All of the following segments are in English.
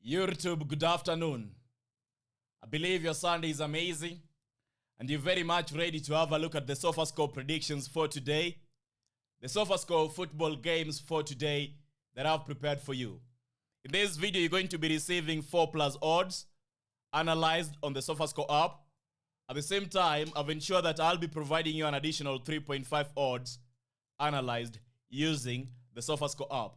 YouTube, good afternoon. I believe your Sunday is amazing and you're very much ready to have a look at the SofaScore predictions for today. The SofaScore football games for today that I've prepared for you. In this video, you're going to be receiving 4+ odds analyzed on the SofaScore app. At the same time, I've ensured that I'll be providing you an additional 3.5 odds analyzed using the SofaScore app.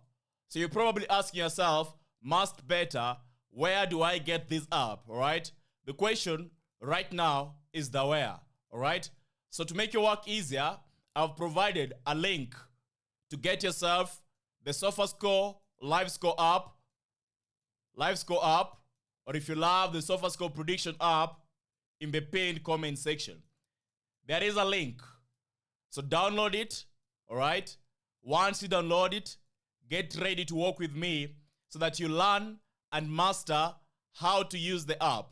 So you're probably asking yourself, must better, where do I get this app? All right. The question right now is the where. All right. So to make your work easier, I've provided a link to get yourself the SofaScore LiveScore app, or if you love the SofaScore prediction app, in the pinned comment section. There is a link. So download it. All right. Once you download it, get ready to work with me so that you learn and master how to use the app.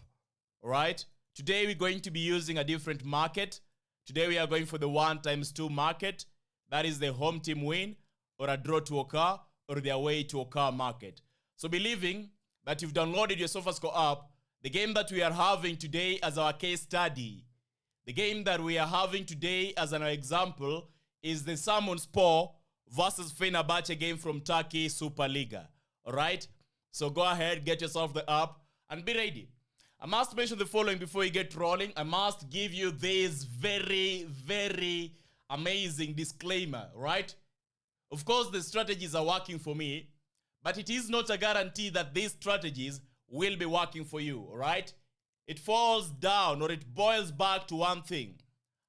All right. Today we're going to be using a different market. Today we are going for the 1x2 market. That is the home team win or a draw to occur or the away to occur market. So believing that you've downloaded your SofaScore app, the game that we are having today as our case study, the game that we are having today as an example is the Spor versus Fenerbahce game from Turkey Superliga. All right? So go ahead, get yourself the app and be ready. I must mention the following before you get rolling. I must give you this very, very amazing disclaimer, right? Of course, the strategies are working for me, but it is not a guarantee that these strategies will be working for you, all right? It falls down or it boils back to one thing.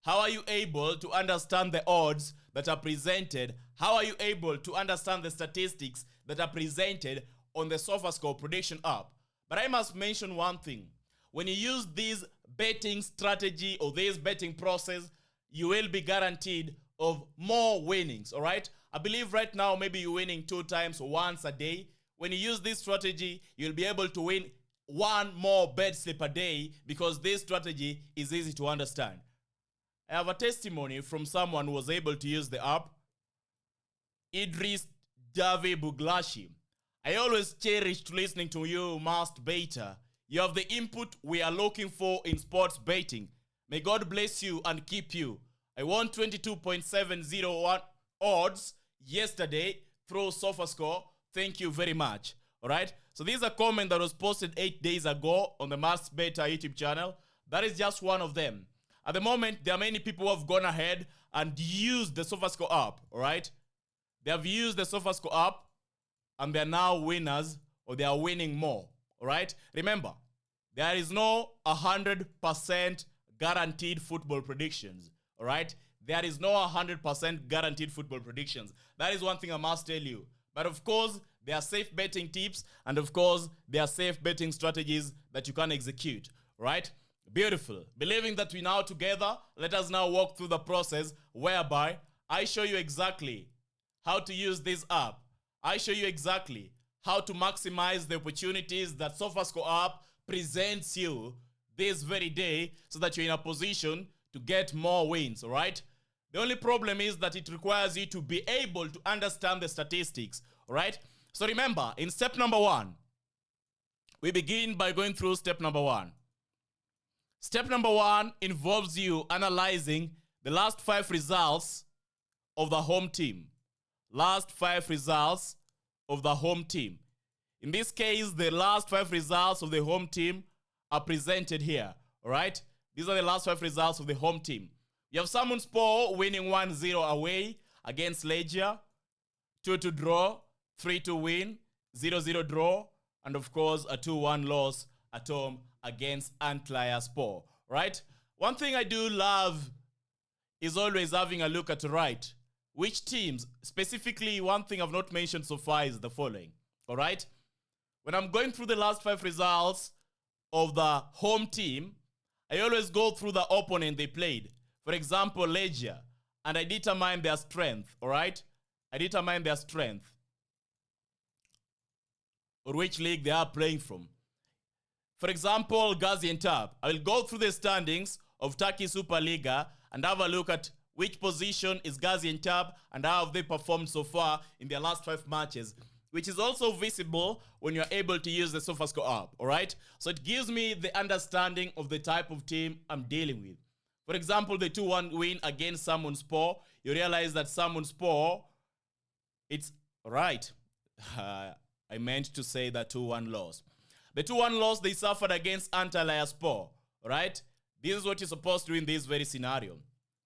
How are you able to understand the odds that are presented? How are you able to understand the statistics that are presented on the SofaScore prediction app? But I must mention one thing. When you use this betting strategy or this betting process, you will be guaranteed of more winnings, all right? I believe right now maybe you're winning 2 times or once a day. When you use this strategy, you'll be able to win 1 more bet slip a day because this strategy is easy to understand. I have a testimony from someone who was able to use the app, Idris Davi Buglashi. I always cherished listening to you, Master Bettor. You have the input we are looking for in sports betting. May God bless you and keep you. I won 22.701 odds yesterday through SofaScore. Thank you very much. All right. So this is a comment that was posted 8 days ago on the Master Bettor YouTube channel. That is just one of them. At the moment, there are many people who have gone ahead and used the SofaScore app. All right. They have used the SofaScore app and they are now winners or they are winning more. All right. Remember, there is no 100% guaranteed football predictions. All right. There is no 100% guaranteed football predictions. That is one thing I must tell you. But of course, there are safe betting tips and of course, there are safe betting strategies that you can execute, right? Beautiful. Believing that we now together, let us now walk through the process whereby I show you exactly how to use this app. I show you exactly how to maximize the opportunities that SofaScore app presents you this very day so that you're in a position to get more wins, all right? The only problem is that it requires you to be able to understand the statistics, all right? So remember, in step number 1, we begin by going through step number 1. Step number 1 involves you analyzing the last 5 results of the home team. Last 5 results of the home team. In this case, the last 5 results of the home team are presented here, all right? These are the last 5 results of the home team. You have Spor winning 1-0 away against Legia, 2-2 draw, 3-2 win, 0-0 draw, and of course a 2-1 loss at home against Spor, right? One thing I do love is always having a look at the right. Which teams, specifically one thing I've not mentioned so far is the following, all right? When I'm going through the last 5 results of the home team, I always go through the opponent they played. For example, Legia, and I determine their strength, all right? I determine their strength or which league they are playing from. For example, Gaziantep. I will go through the standings of Turkey Superliga and have a look at which position is Gaziantep and how have they performed so far in their last 5 matches. which is also visible when you're able to use the SofaScore app, all right? So it gives me the understanding of the type of team I'm dealing with. For example, the 2-1 win against Spor, you realize that Spor, it's right. I meant to say that 2-1 loss. The 2-1 loss they suffered against Spor, right? This is what you're supposed to do in this very scenario.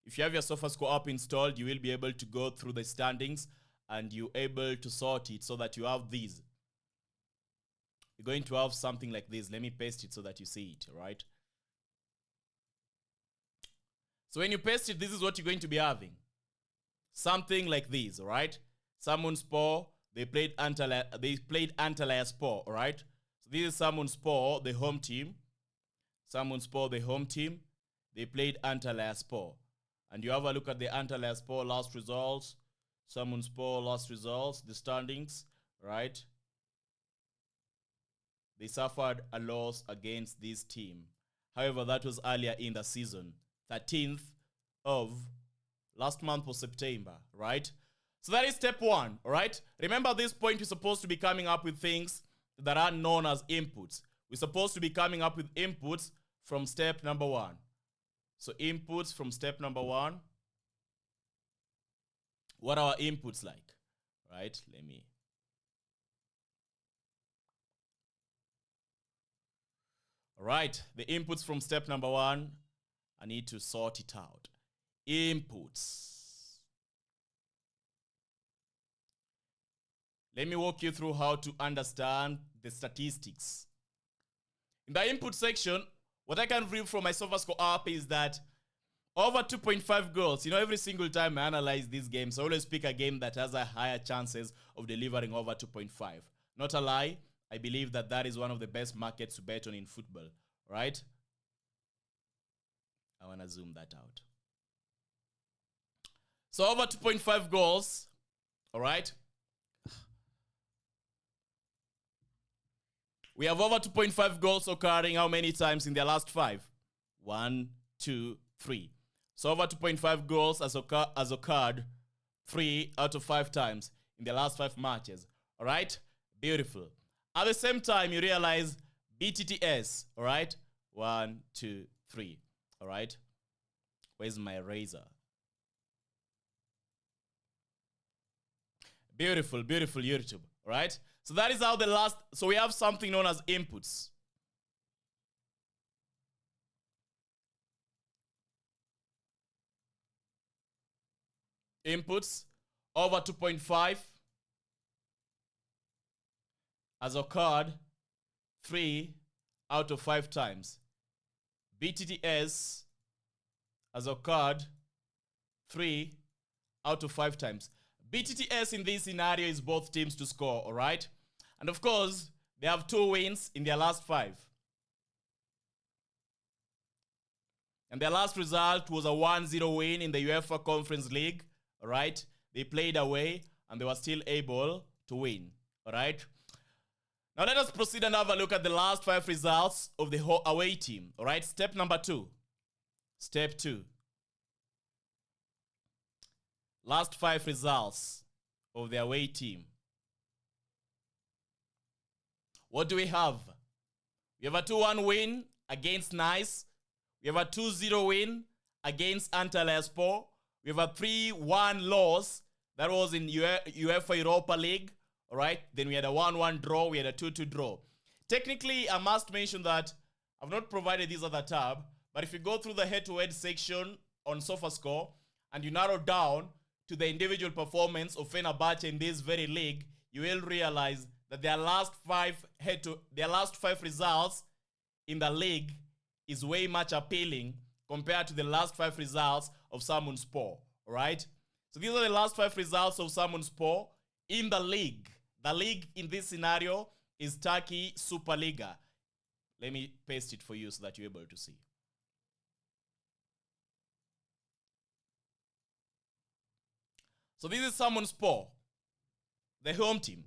If you have your SofaScore app installed, you will be able to go through the standings and you're able to sort it so that you have these. You're going to have something like this. Let me paste it so that you see it, right? So when you paste it, this is what you're going to be having. Something like this, all right? Spor, they played Antalya Spor, all right? So this is Spor, the home team. Spor, the home team. They played Antalya Spor. And you have a look at the Antalya Spor last results. Spor last results, the standings, right? They suffered a loss against this team. However, that was earlier in the season. 13th of last month was September, right? So that is step 1, all right? Remember, at this point, we're supposed to be coming up with things that are known as inputs. We're supposed to be coming up with inputs from step number 1. So inputs from step number 1. What are our inputs like, right? All right, the inputs from step number 1, I need to sort it out. Inputs. Let me walk you through how to understand the statistics. In the input section, what I can read from my SofaScore app is that over 2.5 goals. Every single time I analyze these games, I always pick a game that has a higher chances of delivering over 2.5. Not a lie, I believe that that is one of the best markets to bet on in football, right? I want to zoom that out. So over 2.5 goals, all right? We have over 2.5 goals occurring how many times in their last 5? 1, 2, 3. So over 2.5 goals has occurred 3 out of 5 times in the last 5 matches. All right? Beautiful. At the same time, you realize BTTS. All right? 1, 2, 3. All right? Where's my razor? Beautiful, beautiful YouTube. All right? So that is how so we have something known as inputs. Inputs over 2.5 has occurred 3 out of 5 times. BTTS has occurred 3 out of 5 times. BTTS in this scenario is both teams to score, all right? And of course, they have 2 wins in their last 5. And their last result was a 1-0 win in the UEFA Conference League, all right? They played away and they were still able to win, all right? Now let us proceed and have a look at the last 5 results of the away team, all right? Step number 2. Step 2. Last 5 results of the away team. What do we have? We have a 2-1 win against Nice. We have a 2-0 win against Antalya Spor. We have a 3-1 loss that was in UEFA Europa League. All right. Then we had a 1-1 draw. We had a 2-2 draw. Technically, I must mention that I've not provided this other tab. But if you go through the head-to-head section on SofaScore and you narrow down to the individual performance of Fenerbahce in this very league, you will realize that their last 5 results in the league is way much appealing compared to the last 5 results of Spor. All right? So these are the last 5 results of Spor in the league. The league in this scenario is Turkey Superliga. Let me paste it for you so that you're able to see. So this is Spor, the home team.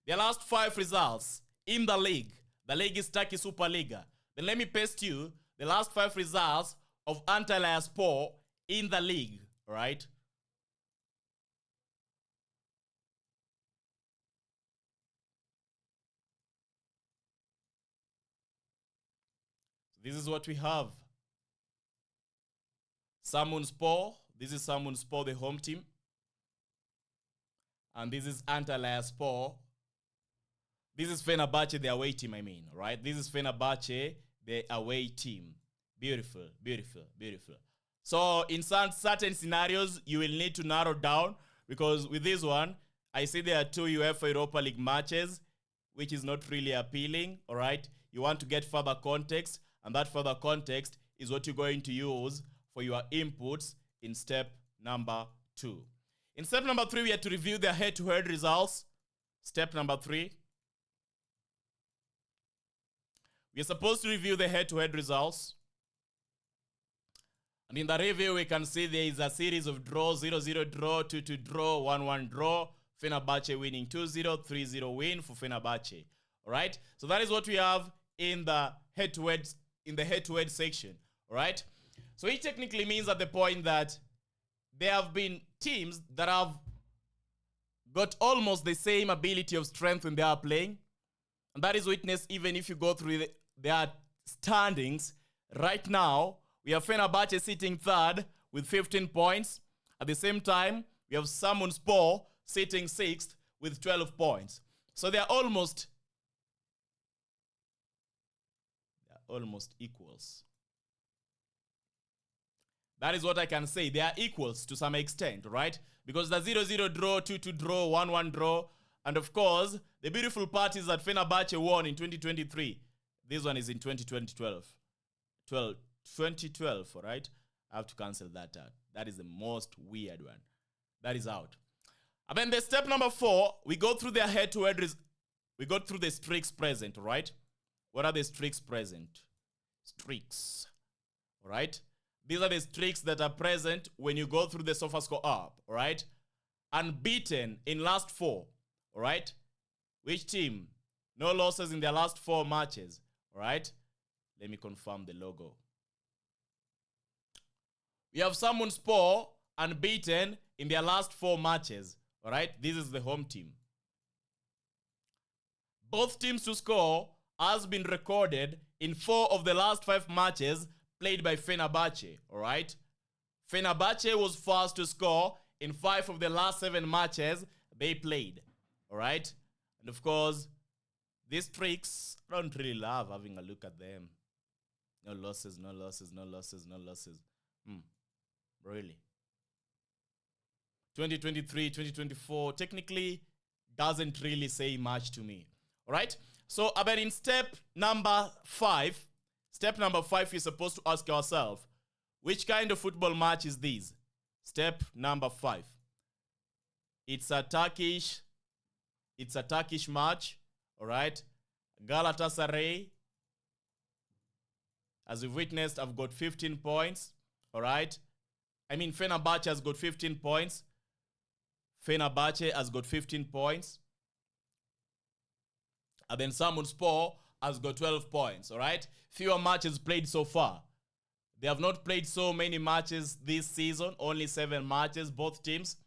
Their last 5 results in the league. The league is Turkey Superliga. Then let me paste you the last 5 results of Antalya Spor in the league, right? This is what we have. Samunspor. This is Samunspor, the home team. And this is Antalyaspor. This is Fenerbahce, the away team, right? This is Fenerbahce, the away team. Beautiful, beautiful, beautiful. So in certain scenarios, you will need to narrow down, because with this one, I see there are 2 UEFA Europa League matches, which is not really appealing, all right? You want to get further context, and that further context is what you're going to use for your inputs in step number 2. In step number 3, we have to review the head-to-head results. Step number 3. We are supposed to review the head-to-head results. And in the review, we can see there is a series of draws: 0-0 draw, 2-2 draw, 1-1 draw. Fenerbahce winning 2-0, 3-0 win for Fenerbahce. All right? So that is what we have in the head-to-head section. All right? So it technically means at the point that there have been teams that have got almost the same ability of strength when they are playing. And that is witnessed even if you go through their standings. Right now, we have Fenerbahce sitting 3rd with 15 points. At the same time, we have Samunspor sitting 6th with 12 points. So they are almost equals. That is what I can say. They are equals to some extent, right? Because the 0-0 draw, 2-2 draw, 1-1 draw. And of course, the beautiful part is that Fenerbahce won in 2023. This one is in 2012. 2012, all right? I have to cancel that out. That is the most weird one. That is out. And then the step number 4, we go through their head-to-head. We go through the streaks present, all right? What are the streaks present? Streaks, all right? These are the streaks that are present when you go through the SofaScore app, all right? Unbeaten in last 4, all right? Which team? No losses in their last 4 matches, all right? Let me confirm the logo. We have Samunspor unbeaten in their last 4 matches, all right? This is the home team. Both teams to score has been recorded in 4 of the last 5 matches played by Fenerbahce, all right? Fenerbahce was first to score in 5 of the last 7 matches they played, all right? And of course, these streaks, I don't really love having a look at them. No losses, no losses, no losses, no losses. Really. 2023, 2024, technically doesn't really say much to me, all right? So, but in step number 5, you're supposed to ask yourself, which kind of football match is this? Step number 5. It's a Turkish match, all right? Galatasaray, as we've witnessed, I've got 15 points, all right? Fenerbahce has got 15 points. Fenerbahce has got 15 points. And then Samunspor has got 12 points, all right? Fewer matches played so far. They have not played so many matches this season, only 7 matches, both teams.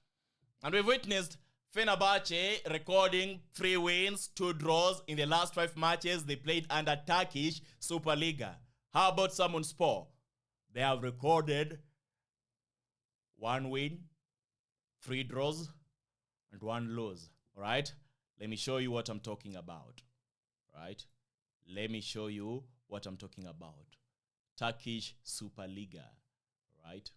And we've witnessed Fenerbahce recording 3 wins, 2 draws in the last 5 matches they played under Turkish Superliga. How about Samunspor? They have recorded 1 win, 3 draws, and 1 lose, all right? Let me show you what I'm talking about, right? Let me show you what I'm talking about. Turkish Superliga, right?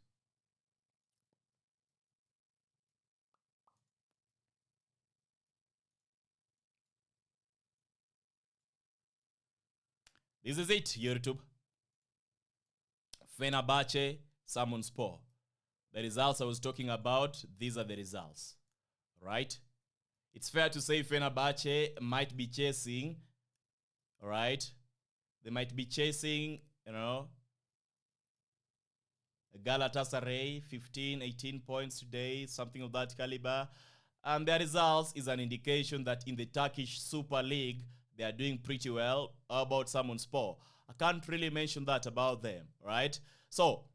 This is it, YouTube. Fenerbahce, Samunspor. The results I was talking about, these are the results, right? It's fair to say Fenerbahce might be chasing, all right? They might be chasing, Galatasaray, 15, 18 points today, something of that caliber. And their results is an indication that in the Turkish Super League, they are doing pretty well. How about Samunspor? I can't really mention that about them, right? So,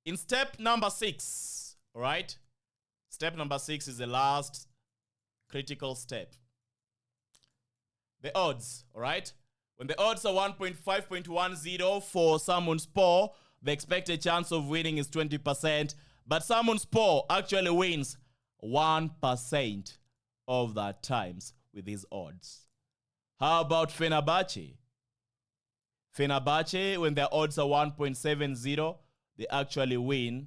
in step number 6, all right? Step number 6 is the last critical step. The odds, all right? When the odds are 1.5.10 for SofaScore, the expected chance of winning is 20%. But SofaScore actually wins 1% of the times with these odds. How about Fenerbahce? Fenerbahce, when their odds are 1.70, they actually win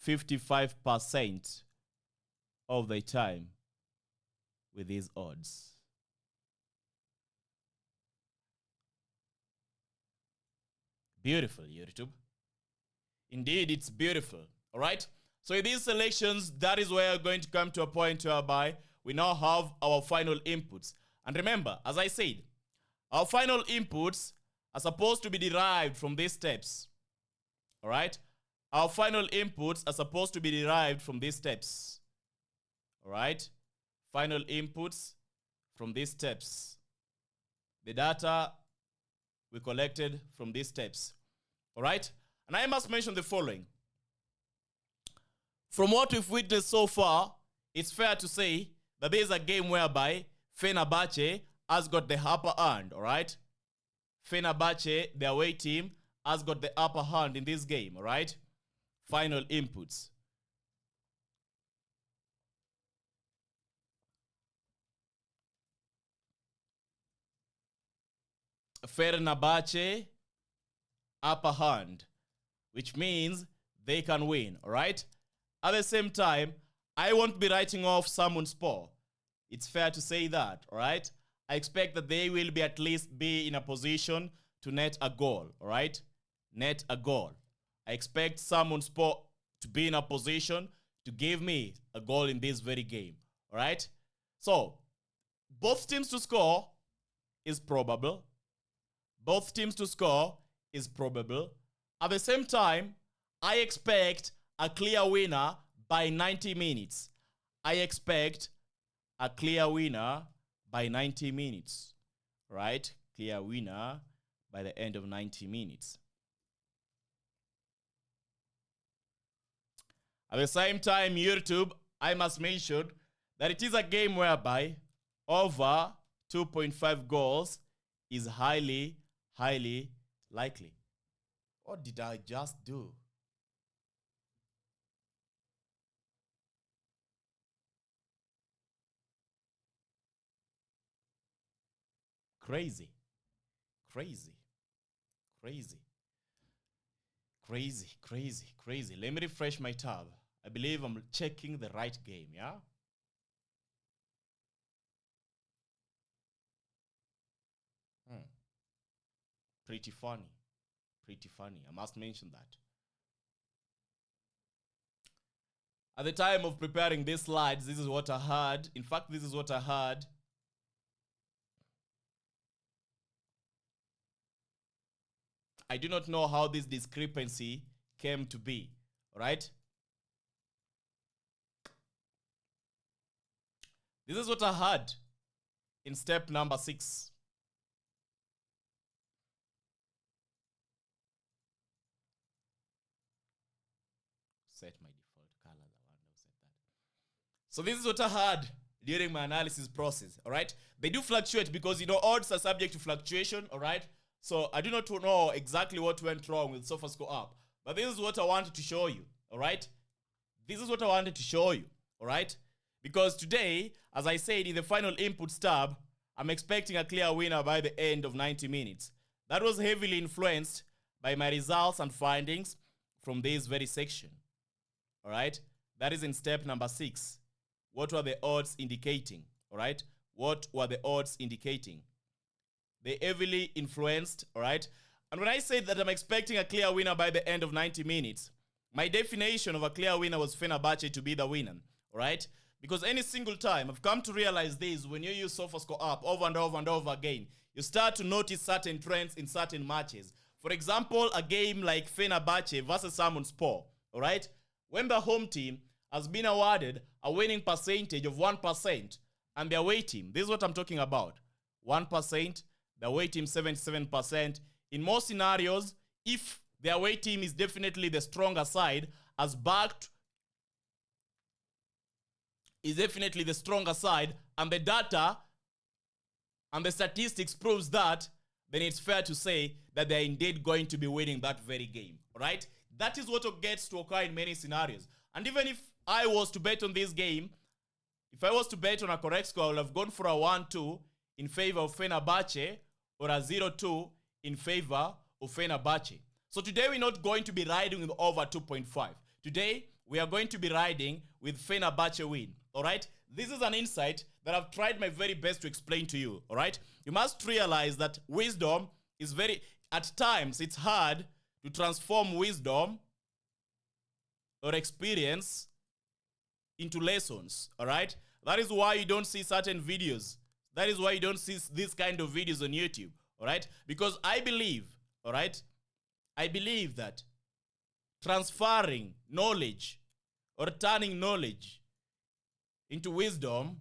55% of the time with these odds. Beautiful, YouTube. Indeed, it's beautiful. All right? So in these selections, that is where we're going to come to a point whereby we now have our final inputs. And remember, as I said, our final inputs are supposed to be derived from these steps. All right? Our final inputs are supposed to be derived from these steps. All right? Final inputs from these steps. The data we collected from these steps. All right? And I must mention the following. From what we've witnessed so far, it's fair to say that there is a game whereby Fenerbahce has got the upper hand, all right? Fenerbahce, the away team, has got the upper hand in this game, all right? Final inputs. Fenerbahce, upper hand, which means they can win, all right? At the same time, I won't be writing off SofaScore. It's fair to say that, all right? I expect that they will be at least be in a position to net a goal, all right? Net a goal. I expect SofaScore to be in a position to give me a goal in this very game, all right? So, both teams to score is probable. Both teams to score is probable. At the same time, I expect a clear winner by 90 minutes. I expect a clear winner by 90 minutes. Right? Clear winner by the end of 90 minutes. At the same time, YouTube, I must mention that it is a game whereby over 2.5 goals is highly likely. What did I just do? Crazy. Let me refresh my tab. I believe I'm checking the right game, yeah? Pretty funny. I must mention that. At the time of preparing these slides, this is what I had. In fact, this is what I had. I do not know how this discrepancy came to be, all right? This is what I had in step number 6. Set my default colors. I wonder who set that. So this is what I had during my analysis process, all right? They do fluctuate because, you know, odds are subject to fluctuation, all right? So I do not know exactly what went wrong with SofaScore app. But this is what I wanted to show you, all right? This is what I wanted to show you, all right? Because today, as I said in the final inputs tab, I'm expecting a clear winner by the end of 90 minutes. That was heavily influenced by my results and findings from this very section, all right? That is in step number 6. What were the odds indicating, all right? What were the odds indicating? They heavily influenced, all right? And when I said that I'm expecting a clear winner by the end of 90 minutes, my definition of a clear winner was Fenerbahce to be the winner, all right? Because any single time, I've come to realize this, when you use SofaScore app over and over again, you start to notice certain trends in certain matches. For example, a game like Fenerbahce versus SofaScore, all right? When the home team has been awarded a winning percentage of 1%, and the away team, this is what I'm talking about, 1%, the away team 77%. In most scenarios, if the away team is definitely the stronger side, as backed is definitely the stronger side, and the data and the statistics proves that then it's fair to say that they're indeed going to be winning that very game. All right? That is what gets to occur in many scenarios. And even if I was to bet on this game, if I was to bet on a correct score, I would have gone for a 1-2 in favor of Fenerbahce or a 0-2 in favor of Fenerbahce. So today we're not going to be riding with over 2.5. Today we are going to be riding with Fenerbahce win. All right? This is an insight that I've tried my very best to explain to you. All right? You must realize that wisdom is at times it's hard to transform wisdom or experience into lessons. All right? That is why you don't see certain videos. That is why you don't see this kind of videos on YouTube. All right? Because I believe, all right, I believe that transferring knowledge or turning knowledge into wisdom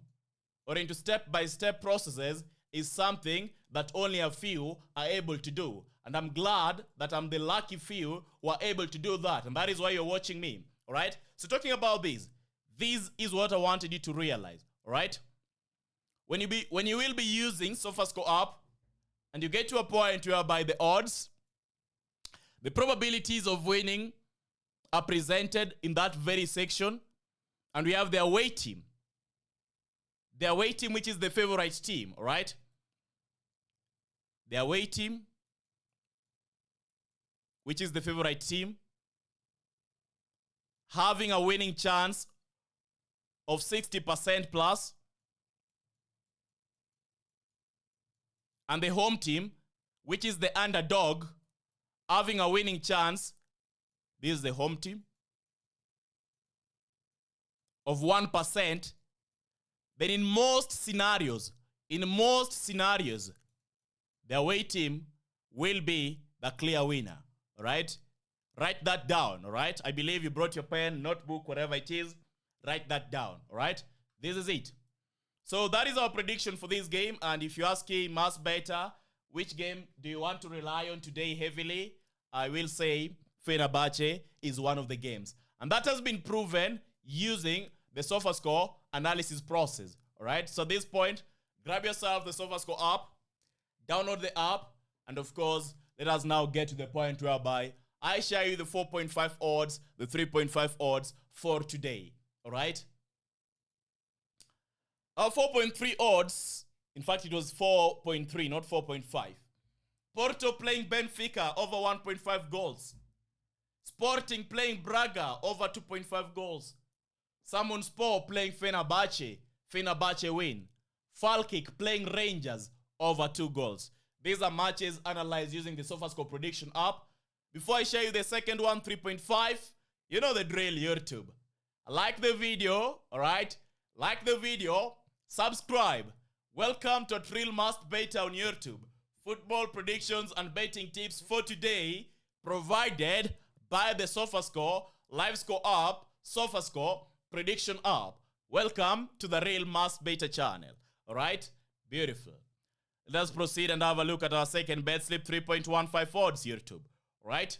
or into step-by-step processes is something that only a few are able to do. And I'm glad that I'm the lucky few who are able to do that. And that is why you're watching me. All right? So talking about this is what I wanted you to realize. All right? When you will be using SofaScore app and you get to a point whereby the odds, the probabilities of winning are presented in that very section, and we have their away team. Their away team, which is the favorite team, all right? Their away team, which is the favorite team, having a winning chance of 60% plus, and the home team, which is the underdog, having a winning chance, this is the home team, of 1%, then in most scenarios, the away team will be the clear winner, all right? Write that down, all right? I believe you brought your pen, notebook, whatever it is. Write that down, all right? This is it. So that is our prediction for this game. And if you ask me, Mas Bettor, which game do you want to rely on today heavily? I will say Fenerbahce is one of the games. And that has been proven using the SofaScore analysis process, all right? So at this point, grab yourself the SofaScore app, download the app, and of course, let us now get to the point whereby I share you the 4.5 odds, the 3.5 odds for today, all right? Our 4.3 odds, in fact, it was 4.3, not 4.5. Porto playing Benfica over 1.5 goals. Sporting playing Braga over 2.5 goals. Sport playing Fenerbahce, Fenerbahce win. Falkirk playing Rangers over 2 goals. These are matches analyzed using the SofaScore prediction app. Before I show you the second one, 3.5, you know the drill, YouTube. Like the video, all right? Like the video, subscribe. Welcome to Trill Must Bet on YouTube. Football predictions and betting tips for today provided by the SofaScore live score app, SofaScore prediction app. Welcome to the Real Must Bettor channel. All right? Beautiful. Let's proceed and have a look at our second bet slip, 3.15 odds, YouTube. All right?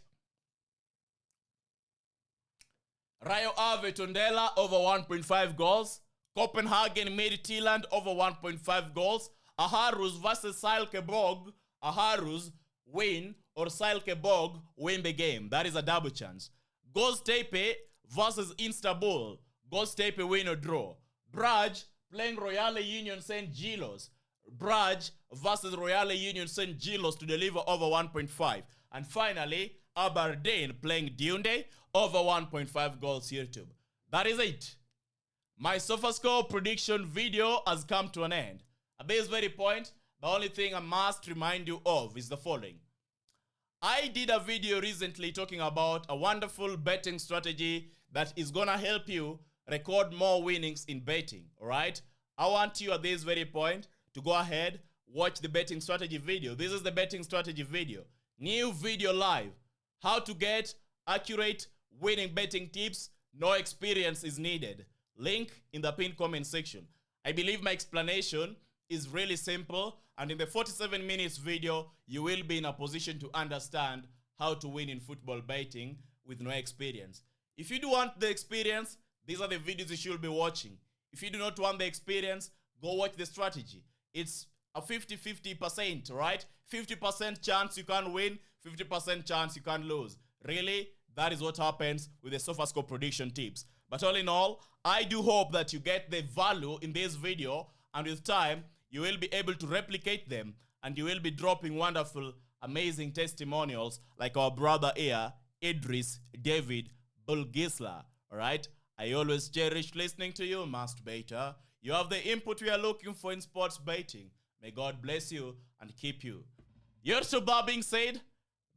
Rayo Ave Tondela over 1.5 goals. Copenhagen Midtjylland over 1.5 goals. Aarhus versus Silkeborg. Aarhus win or Silkeborg win the game. That is a double chance. Göztepe versus Istanbul. Göztepe win or draw. Brage playing Royale Union St. Gilos. Brage versus Royale Union St. Gilos to deliver over 1.5. And finally, Aberdeen playing Dundee over 1.5 goals, YouTube. That is it. My SofaScore prediction video has come to an end. At this very point, the only thing I must remind you of is the following. I did a video recently talking about a wonderful betting strategy that is going to help you record more winnings in betting, all right? I want you at this very point to go ahead, watch the betting strategy video. This is the betting strategy video. New video live. How to get accurate winning betting tips. No experience is needed. Link in the pinned comment section. I believe my explanation is really simple, and in the 47 minutes video, you will be in a position to understand how to win in football betting with no experience. If you do want the experience, these are the videos you should be watching. If you do not want the experience, go watch the strategy. It's a 50-50%, right? 50% chance you can win, 50% chance you can lose. Really, that is what happens with the SofaScore prediction tips. But all in all, I do hope that you get the value in this video, and with time, you will be able to replicate them, and you will be dropping wonderful, amazing testimonials like our brother here, Idris David Bulgisla. All right? I always cherish listening to you, Master Bettor. You have the input we are looking for in sports betting. May God bless you and keep you. YouTube, that being said,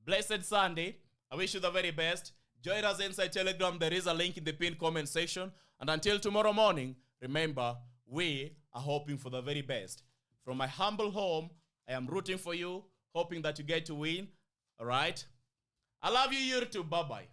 blessed Sunday. I wish you the very best. Join us inside Telegram. There is a link in the pinned comment section. And until tomorrow morning, remember, we are hoping for the very best. From my humble home, I am rooting for you, hoping that you get to win. All right? I love you, YouTube. Bye-bye.